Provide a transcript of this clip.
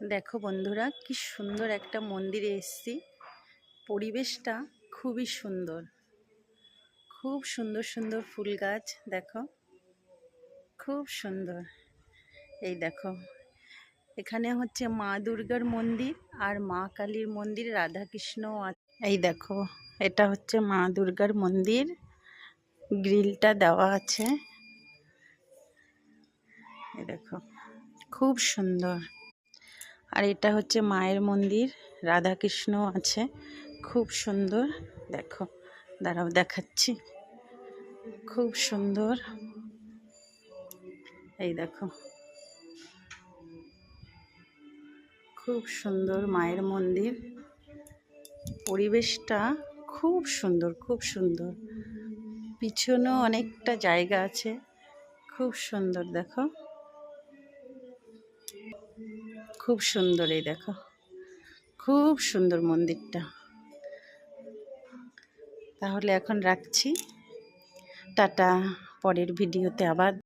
দেখো বন্ধুরা, কি সুন্দর একটা মন্দিরে এসেছি। পরিবেশটা খুবই সুন্দর, খুব সুন্দর সুন্দর ফুল গাছ। দেখো খুব সুন্দর। এই দেখো, এখানে হচ্ছে মা দুর্গার মন্দির আর মা কালীর মন্দির, রাধাকৃষ্ণ আছে। এই দেখো, এটা হচ্ছে মা দুর্গার মন্দির, গ্রিলটা দেওয়া আছে। এই দেখো খুব সুন্দর। আর এটা হচ্ছে মায়ের মন্দির, রাধাকৃষ্ণ আছে, খুব সুন্দর। দেখো, দাঁড়াও দেখাচ্ছি, খুব সুন্দর। এই দেখো খুব সুন্দর মায়ের মন্দির, পরিবেশটা খুব সুন্দর, খুব সুন্দর। পিছনেও অনেকটা জায়গা আছে, খুব সুন্দর। দেখো খুব সুন্দর। এই দেখো খুব সুন্দর মন্দিরটা। তাহলে এখন রাখছি, টাটা। পরের ভিডিওতে আবার